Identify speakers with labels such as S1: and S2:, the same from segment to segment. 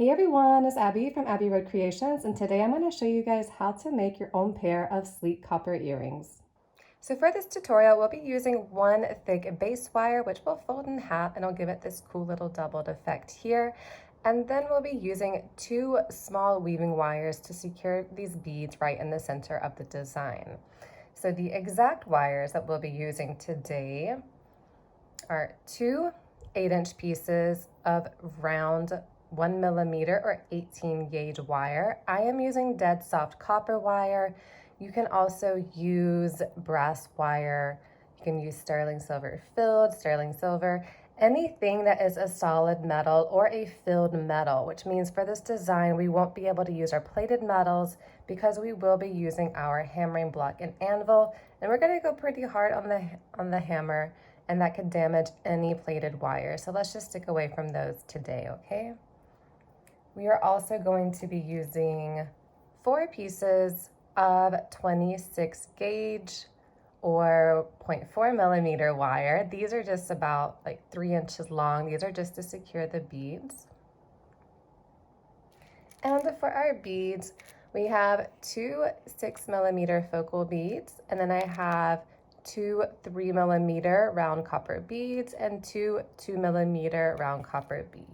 S1: Hey everyone, it's Abby from Abbey Road Creations, and today I'm going to show you guys how to make your own pair of sleek copper earrings. So for this tutorial, we'll be using one thick base wire, which we'll fold in half, and I'll give it this cool little doubled effect here. And then we'll be using two small weaving wires to secure these beads right in the center of the design. So the exact wires that we'll be using today are two 8-inch pieces of round 1mm or 18 gauge wire. I am using dead soft copper wire. You can also use brass wire. You can use sterling silver filled, sterling silver, anything that is a solid metal or a filled metal, which means for this design, we won't be able to use our plated metals because we will be using our hammering block and anvil, and we're gonna go pretty hard on the hammer, and that could damage any plated wire. So let's just stick away from those today, okay? We are also going to be using 4 pieces of 26 gauge or 0.4mm wire. These are just about like 3 inches long. These are just to secure the beads. And for our beads, we have 2 6mm focal beads, and then I have 2 3mm round copper beads and 2 2mm round copper beads.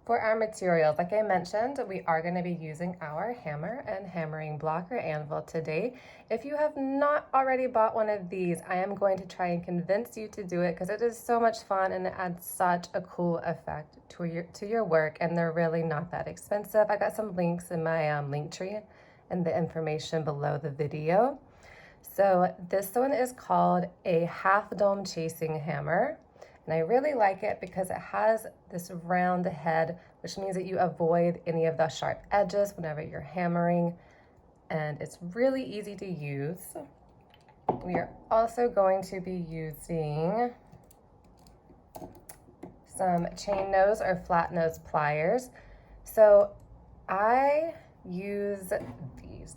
S1: For our materials, like I mentioned, we are going to be using our hammer and hammering block or anvil today. If you have not already bought one of these, I am going to try and convince you to do it because it is so much fun and it adds such a cool effect to your work, and they're really not that expensive. I got some links in my link tree and the information below the video. So this one is called a half dome chasing hammer. And I really like it because it has this round head, which means that you avoid any of the sharp edges whenever you're hammering, and it's really easy to use. We are also going to be using some chain nose or flat nose pliers. So I use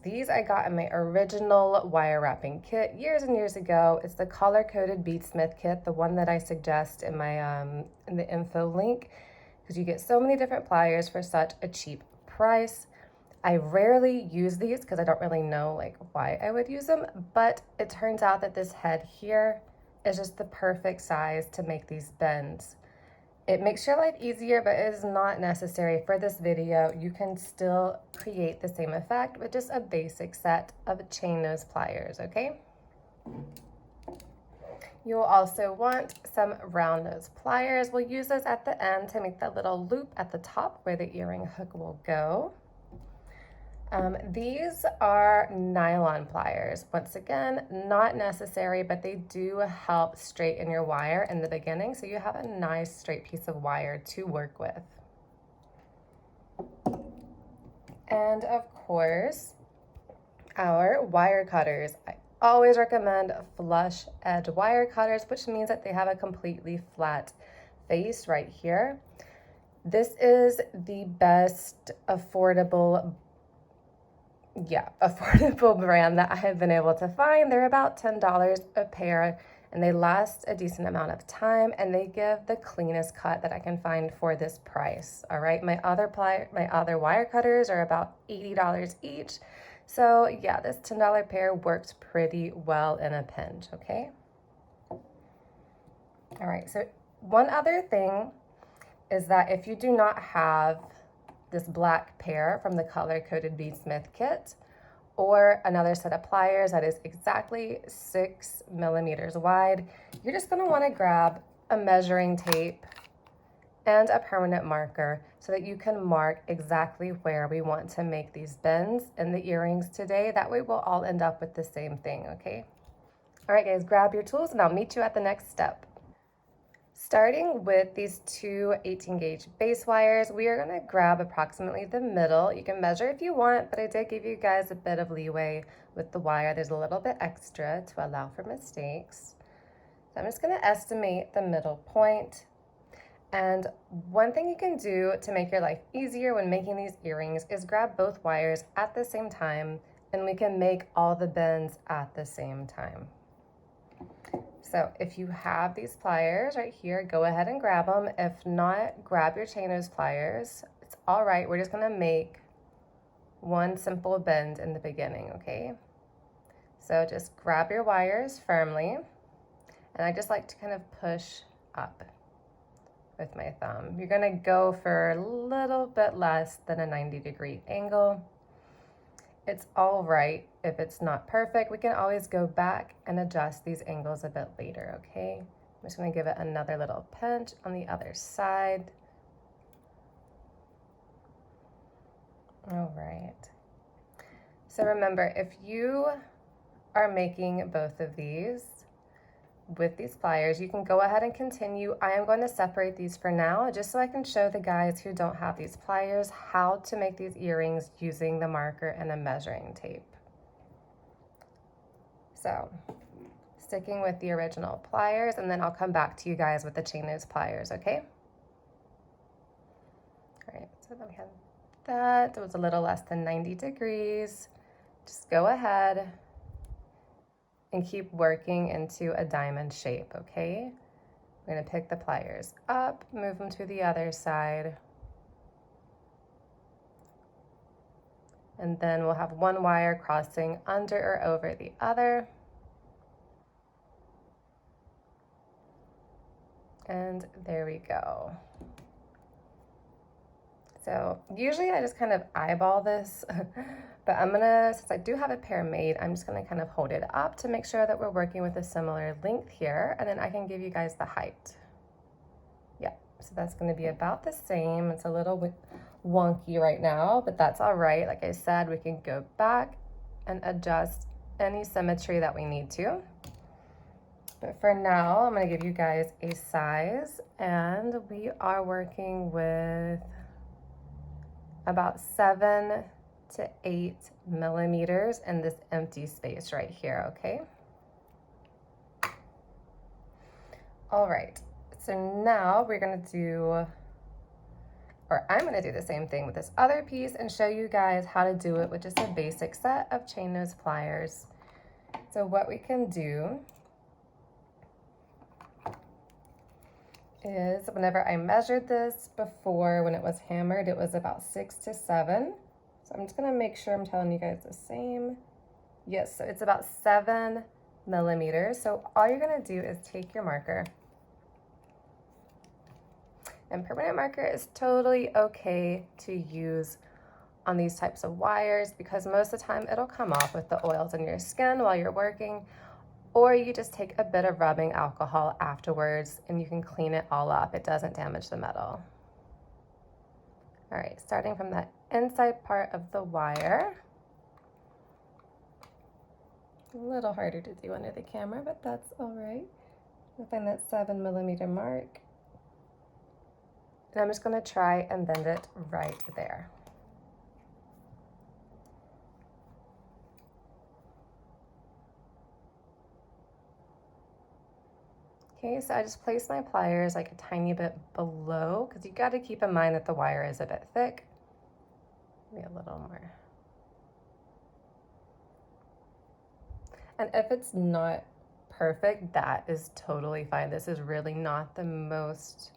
S1: these I got in my original wire wrapping kit years and years ago. It's the color-coded beadsmith kit, the one that I suggest in my in the info link, because you get so many different pliers for such a cheap price. I rarely use these because I don't really know like why I would use them, but it turns out that this head here is just the perfect size to make these bends. It makes your life easier, but it is not necessary for this video. You can still create the same effect with just a basic set of chain nose pliers, okay? You will also want some round nose pliers. We'll use those at the end to make that little loop at the top where the earring hook will go. These are nylon pliers. Once again, not necessary, but they do help straighten your wire in the beginning, so you have a nice straight piece of wire to work with. And of course, our wire cutters. I always recommend flush edge wire cutters, which means that they have a completely flat face right here. This is the best affordable brand that I have been able to find. They're about $10 a pair, and they last a decent amount of time, and they give the cleanest cut that I can find for this price. All right, my other wire cutters are about $80 each. So yeah, this $10 pair works pretty well in a pinch, okay? All right, so one other thing is that if you do not have this black pair from the color-coded beadsmith kit, or another set of pliers that is exactly 6mm wide, you're just gonna wanna grab a measuring tape and a permanent marker so that you can mark exactly where we want to make these bends in the earrings today. That way we'll all end up with the same thing, okay? All right guys, grab your tools and I'll meet you at the next step. Starting with these two 18 gauge base wires, we are going to grab approximately the middle. You can measure if you want, but I did give you guys a bit of leeway with the wire. There's a little bit extra to allow for mistakes. So I'm just going to estimate the middle point. And one thing you can do to make your life easier when making these earrings is grab both wires at the same time, and we can make all the bends at the same time. So if you have these pliers right here, go ahead and grab them. If not, grab your chain nose pliers. It's all right. We're just gonna make one simple bend in the beginning, okay? So just grab your wires firmly, and I just like to kind of push up with my thumb. You're gonna go for a little bit less than a 90-degree angle. It's all right if it's not perfect. We can always go back and adjust these angles a bit later, okay? I'm just gonna give it another little pinch on the other side. All right. So remember, if you are making both of these with these pliers, you can go ahead and continue. I am going to separate these for now, just so I can show the guys who don't have these pliers how to make these earrings using the marker and a measuring tape. So, sticking with the original pliers, and then I'll come back to you guys with the chain nose pliers, okay? All right, so then we have that. It was a little less than 90 degrees. Just go ahead and keep working into a diamond shape, okay? We're gonna pick the pliers up, move them to the other side, and then we'll have one wire crossing under or over the other. And there we go. So usually I just kind of eyeball this, but I'm gonna, since I do have a pair made, I'm just gonna kind of hold it up to make sure that we're working with a similar length here, and then I can give you guys the height. Yeah, so that's gonna be about the same. It's a little wonky right now, but that's all right. Like I said, we can go back and adjust any symmetry that we need to. But for now, I'm gonna give you guys a size, and we are working with about 7 to 8 millimeters in this empty space right here, okay? All right, so now we're gonna do, or I'm gonna do the same thing with this other piece and show you guys how to do it with just a basic set of chain nose pliers. So what we can do is, whenever I measured this before, when it was hammered, it was about 6 to 7. So I'm just gonna make sure I'm telling you guys the same. Yes, so it's about 7 millimeters. So all you're gonna do is take your marker, and permanent marker is totally okay to use on these types of wires because most of the time it'll come off with the oils in your skin while you're working, or you just take a bit of rubbing alcohol afterwards and you can clean it all up. It doesn't damage the metal. All right, starting from that inside part of the wire. A little harder to do under the camera, but that's all right. I'll find that 7 millimeter mark. And I'm just gonna try and bend it right there. Okay, so I just placed my pliers like a tiny bit below, because you got to keep in mind that the wire is a bit thick. Maybe a little more. And if it's not perfect, that is totally fine. This is really not the most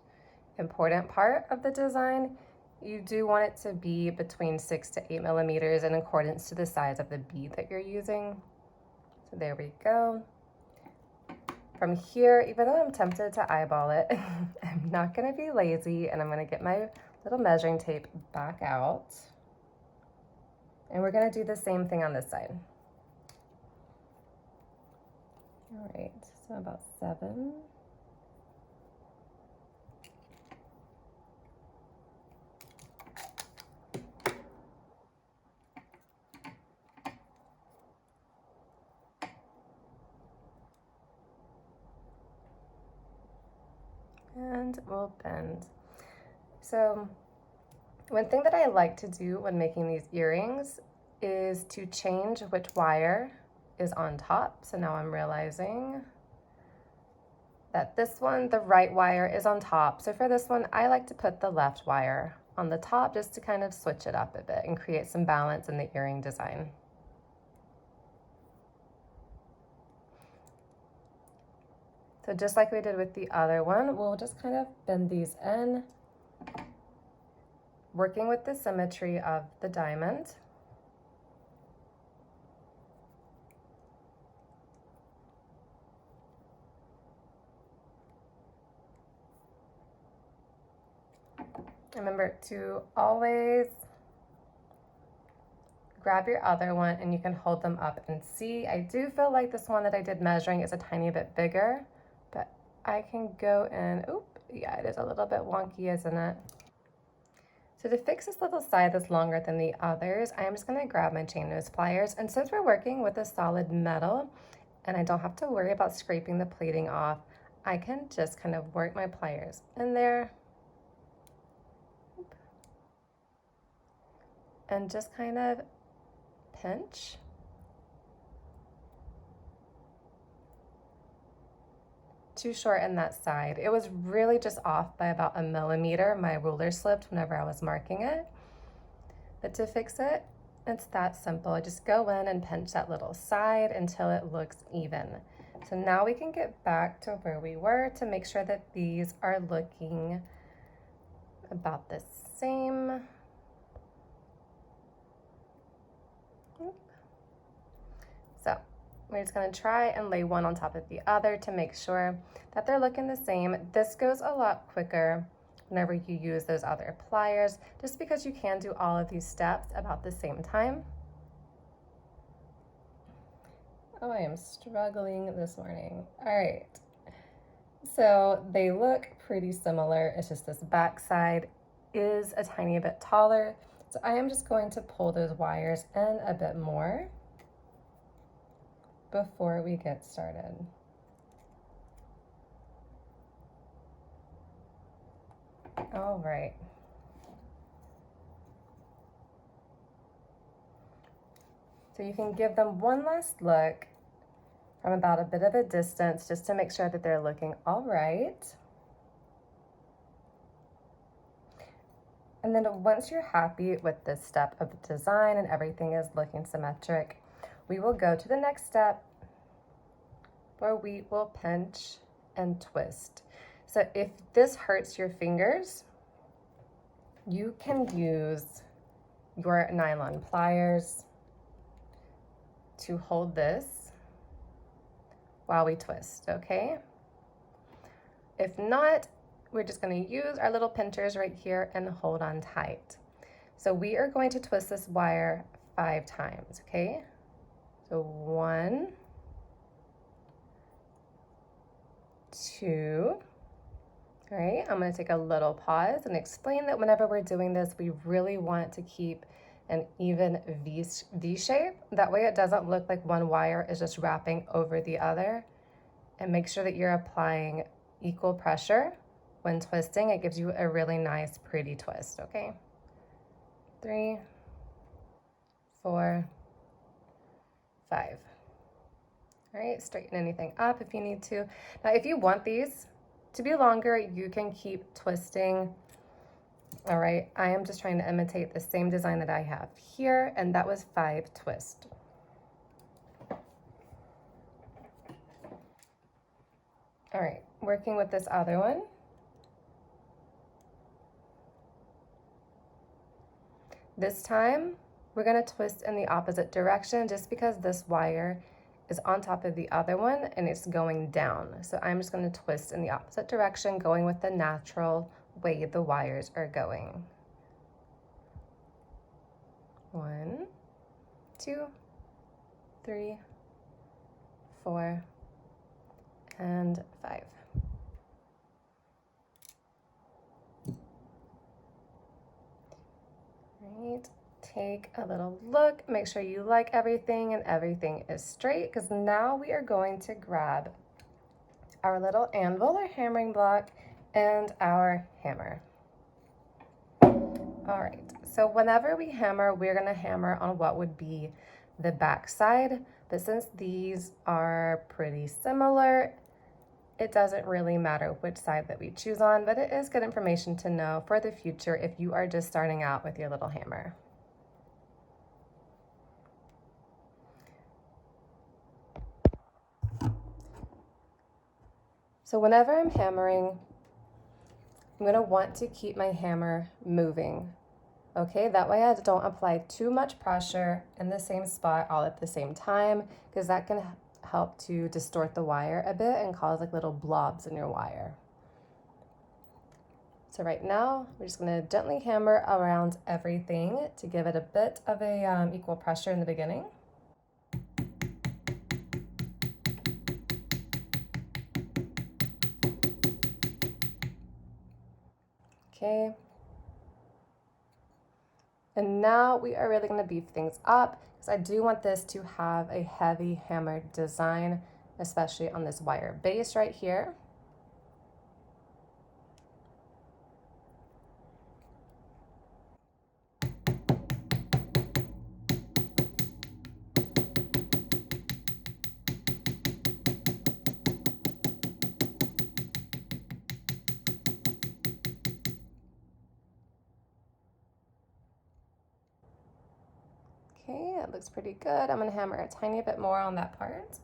S1: important part of the design. You do want it to be between 6 to 8 millimeters in accordance to the size of the bead that you're using. So there we go. From here, even though I'm tempted to eyeball it, I'm not gonna be lazy, and I'm gonna get my little measuring tape back out. And we're gonna do the same thing on this side. All right, so about 7. And we'll bend. So one thing that I like to do when making these earrings is to change which wire is on top. So now I'm realizing that this one, the right wire is on top. So for this one, I like to put the left wire on the top just to kind of switch it up a bit and create some balance in the earring design. So just like we did with the other one, we'll just kind of bend these in, working with the symmetry of the diamond. Remember to always grab your other one and you can hold them up and see. I do feel like this one that I did measuring is a tiny bit bigger, but I can go in, oop, yeah, it is a little bit wonky, isn't it? So to fix this little side that's longer than the others, I am just gonna grab my chain nose pliers, and since we're working with a solid metal and I don't have to worry about scraping the plating off, I can just kind of work my pliers in there and just kind of pinch. To shorten that side. It was really just off by about 1 millimeter. My ruler slipped whenever I was marking it. But to fix it, it's that simple. I just go in and pinch that little side until it looks even. So now we can get back to where we were to make sure that these are looking about the same. So we're just gonna try and lay one on top of the other to make sure that they're looking the same. This goes a lot quicker whenever you use those other pliers, just because you can do all of these steps about the same time. Oh, I am struggling this morning. All right, so they look pretty similar. It's just this back side is a tiny bit taller. So I am just going to pull those wires in a bit more before we get started. All right. So you can give them one last look from about a bit of a distance just to make sure that they're looking all right. And then once you're happy with this step of the design and everything is looking symmetric, we will go to the next step where we will pinch and twist. So if this hurts your fingers, you can use your nylon pliers to hold this while we twist, okay? If not, we're just gonna use our little pinchers right here and hold on tight. So we are going to twist this wire 5 times, okay? So 1, 2, all right, I'm gonna take a little pause and explain that whenever we're doing this, we really want to keep an even V shape. That way it doesn't look like one wire is just wrapping over the other. And make sure that you're applying equal pressure when twisting. It gives you a really nice, pretty twist, okay? 3, 4, 5. All right, straighten anything up if you need to. Now, if you want these to be longer, you can keep twisting. All right, I am just trying to imitate the same design that I have here, and that was 5 twists. All right, working with this other one. This time, we're gonna twist in the opposite direction just because this wire is on top of the other one and it's going down. So I'm just gonna twist in the opposite direction, going with the natural way the wires are going. 1, 2, 3, 4, and 5. Right, take a little look, make sure you like everything and everything is straight, because now we are going to grab our little anvil or hammering block and our hammer. All right, so whenever we hammer, we're gonna hammer on what would be the back side, but since these are pretty similar, it doesn't really matter which side that we choose on, but it is good information to know for the future if you are just starting out with your little hammer. So whenever I'm hammering, I'm going to want to keep my hammer moving. Okay, that way I don't apply too much pressure in the same spot all at the same time, because that can help to distort the wire a bit and cause like little blobs in your wire. So right now, we're just going to gently hammer around everything to give it a bit of a equal pressure in the beginning. Okay. And now we are really going to beef things up, because I do want this to have a heavy hammered design, especially on this wire base right here. Okay, it looks pretty good. I'm going to hammer a tiny bit more on that part.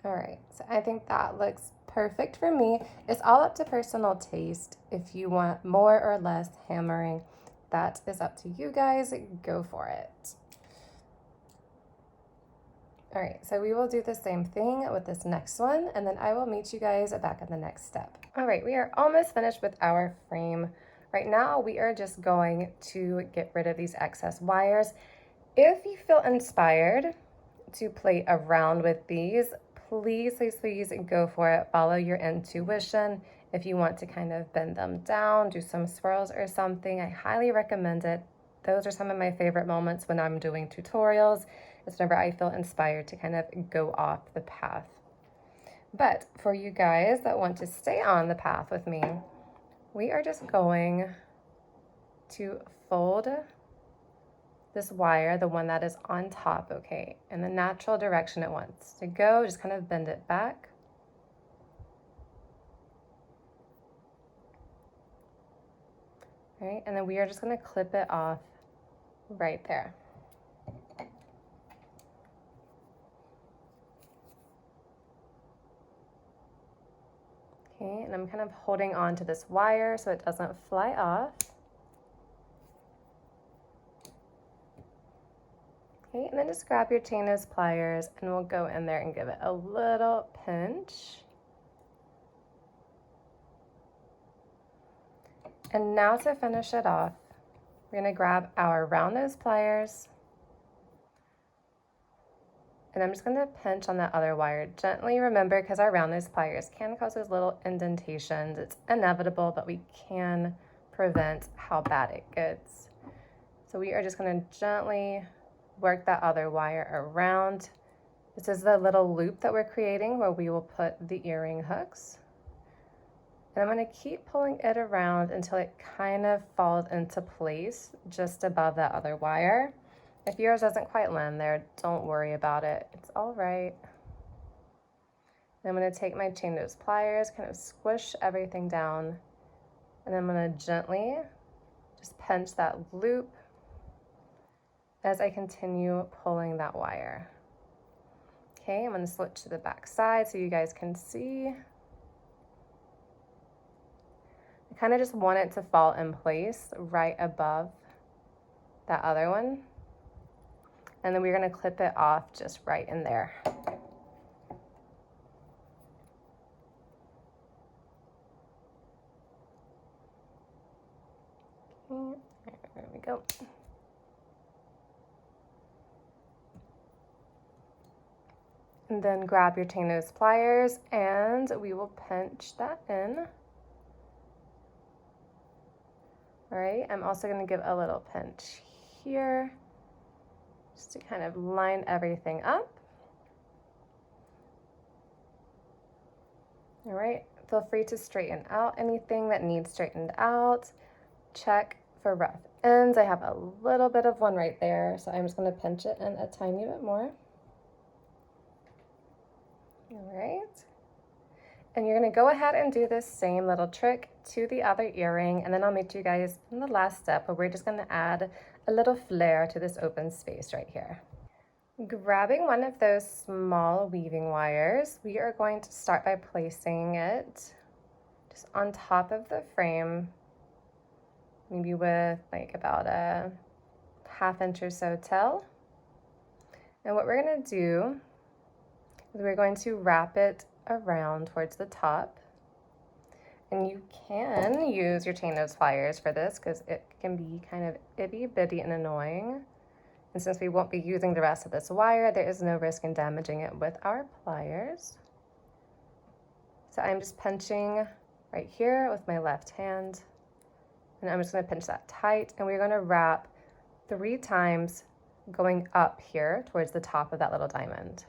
S1: All right, so I think that looks perfect for me. It's all up to personal taste. If you want more or less hammering, that is up to you guys. Go for it. All right, so we will do the same thing with this next one, and then I will meet you guys back at the next step. All right, we are almost finished with our frame. Right now, we are just going to get rid of these excess wires. If you feel inspired to play around with these, please, please, please go for it. Follow your intuition. If you want to kind of bend them down, do some swirls or something, I highly recommend it. Those are some of my favorite moments when I'm doing tutorials. It's whenever I feel inspired to kind of go off the path. But for you guys that want to stay on the path with me, we are just going to fold this wire, the one that is on top, okay, in the natural direction it wants to go. Just kind of bend it back. All right, and then we are just going to clip it off right there. Okay, and I'm kind of holding on to this wire so it doesn't fly off. Okay, and then just grab your chain nose pliers and we'll go in there and give it a little pinch. And now to finish it off, we're going to grab our round nose pliers, and I'm just going to pinch on that other wire gently. Remember, because our round nose pliers can cause those little indentations. It's inevitable, but we can prevent how bad it gets. So we are just going to gently work that other wire around. This is the little loop that we're creating where we will put the earring hooks. And I'm going to keep pulling it around until it kind of falls into place just above that other wire. If yours doesn't quite land there, don't worry about it. It's all right. And I'm going to take my chain nose pliers, kind of squish everything down, and I'm going to gently just pinch that loop as I continue pulling that wire. Okay, I'm going to switch to the back side so you guys can see. I kind of just want it to fall in place right above that other one. And then we're going to clip it off just right in there. There we go. And then grab your chain nose pliers and we will pinch that in. All right, I'm also going to give a little pinch here just to kind of line everything up. All right, feel free to straighten out anything that needs straightened out. Check for rough ends. I have a little bit of one right there, so I'm just going to pinch it in a tiny bit more. All right. And you're gonna go ahead and do this same little trick to the other earring, and then I'll meet you guys in the last step where we're just gonna add a little flare to this open space right here. Grabbing one of those small weaving wires, we are going to start by placing it just on top of the frame, maybe with like about a 1/2 inch or so till. And what we're gonna do is we're going to wrap it around towards the top. And you can use your chain nose pliers for this because it can be kind of itty bitty and annoying. And since we won't be using the rest of this wire, there is no risk in damaging it with our pliers. So I'm just pinching right here with my left hand, and I'm just going to pinch that tight, and we're going to wrap 3 times going up here towards the top of that little diamond.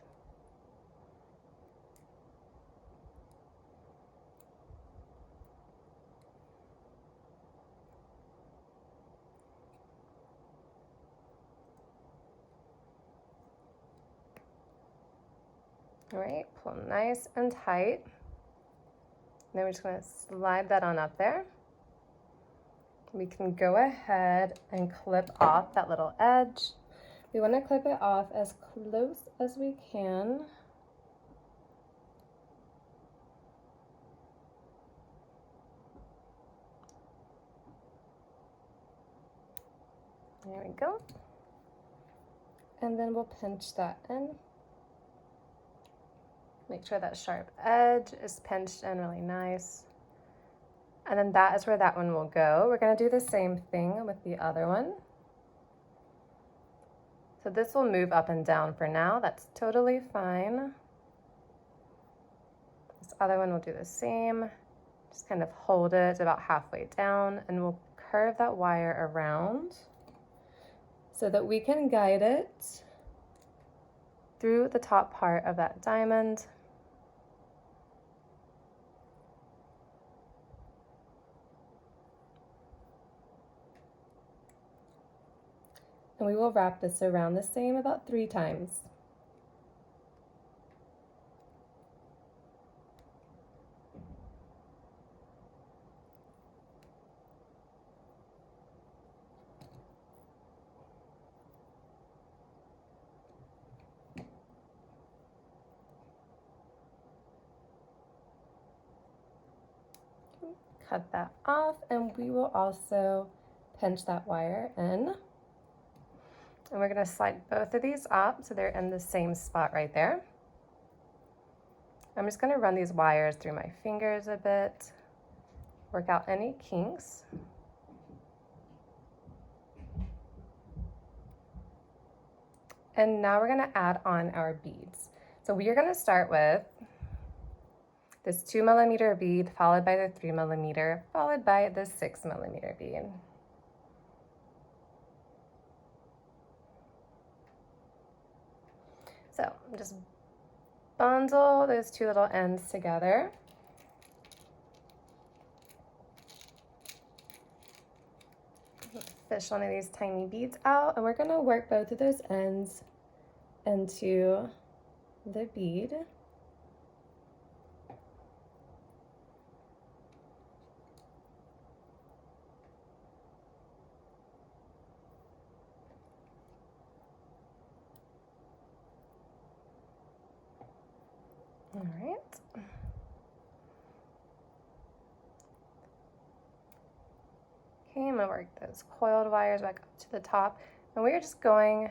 S1: All right, pull nice and tight. Then we're just going to slide that on up there. We can go ahead and clip off that little edge. We want to clip it off as close as we can. There we go. And then we'll pinch that in. Make sure that sharp edge is pinched in really nice. And then that is where that one will go. We're going to do the same thing with the other one. So this will move up and down for now. That's totally fine. This other one will do the same. Just kind of hold it about halfway down, and we'll curve that wire around so that we can guide it through the top part of that diamond. And we will wrap this around the same about 3 times. Cut that off, and we will also pinch that wire in. And we're going to slide both of these up so they're in the same spot right there. I'm just going to run these wires through my fingers a bit, work out any kinks. And now we're going to add on our beads. So we are going to start with this 2mm bead, followed by the 3mm, followed by the 6mm bead. So just bundle those 2 little ends together. Fish one of these tiny beads out, and we're going to work both of those ends into the bead. All right. Okay, I'm gonna work those coiled wires back up to the top, and we're just going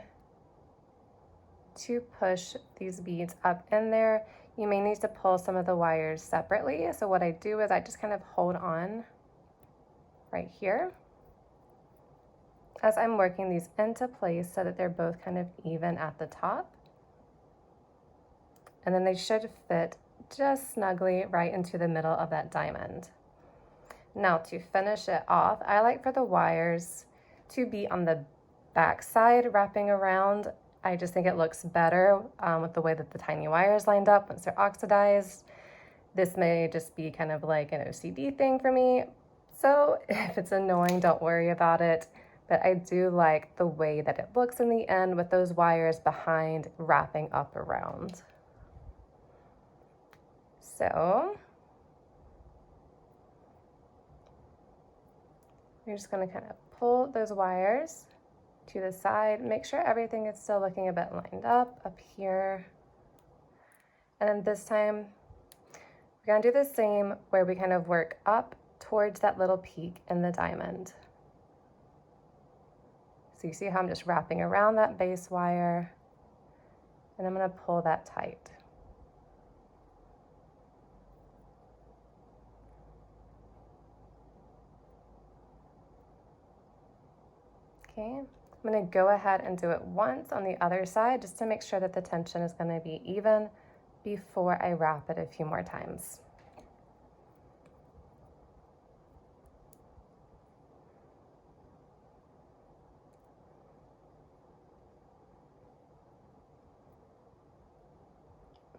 S1: to push these beads up in there. You may need to pull some of the wires separately. So what I do is I just kind of hold on right here as I'm working these into place so that they're both kind of even at the top. And then they should fit just snugly right into the middle of that diamond. Now to finish it off, I like for the wires to be on the back side wrapping around. I just think it looks better with the way that the tiny wires lined up once they're oxidized. This may just be kind of like an OCD thing for me. So if it's annoying, don't worry about it. But I do like the way that it looks in the end with those wires behind wrapping up around. So You're just going to kind of pull those wires to the side. Make sure everything is still looking a bit lined up here. And then this time, we're going to do the same where we kind of work up towards that little peak in the diamond. So you see how I'm just wrapping around that base wire, and I'm going to pull that tight. Okay, I'm going to go ahead and do it once on the other side just to make sure that the tension is going to be even before I wrap it a few more times.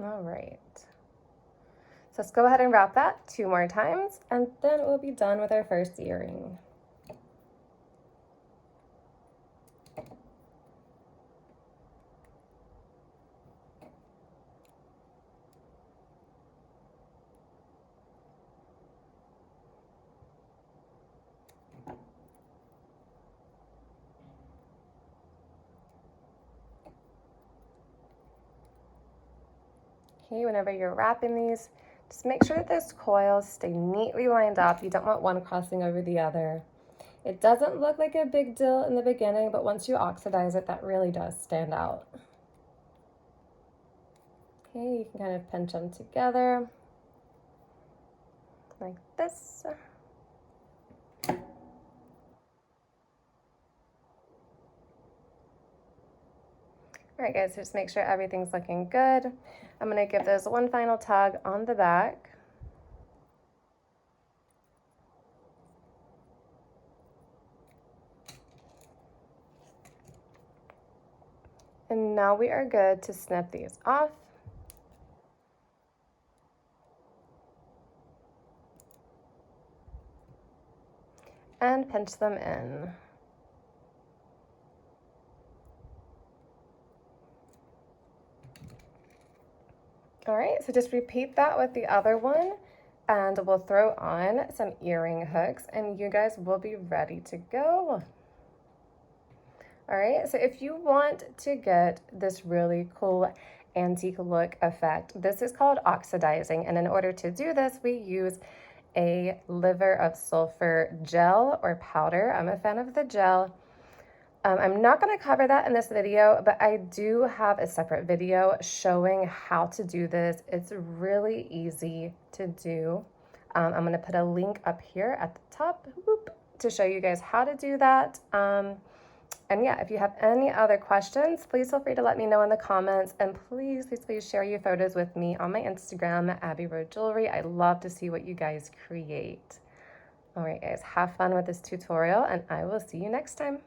S1: All right, so let's go ahead and wrap that 2 more times, and then we'll be done with our first earring. Okay, whenever you're wrapping these, just make sure that those coils stay neatly lined up. You don't want one crossing over the other. It doesn't look like a big deal in the beginning, but once you oxidize it, that really does stand out. Okay, you can kind of pinch them together like this. All right, guys, just make sure everything's looking good. I'm going to give this one final tug on the back. And now we are good to snip these off. And pinch them in. All right, so just repeat that with the other one, and we'll throw on some earring hooks, and you guys will be ready to go. All right, so if you want to get this really cool antique look effect, this is called oxidizing, and in order to do this, we use a liver of sulfur gel or powder. I'm a fan of the gel. I'm not going to cover that in this video, but I do have a separate video showing how to do this. It's really easy to do. I'm going to put a link up here at the top to show you guys how to do that. And yeah, if you have any other questions, please feel free to let me know in the comments, and please share your photos with me on my Instagram at Abbey Road Jewelry. I love to see what you guys create. All right, guys, have fun with this tutorial, and I will see you next time.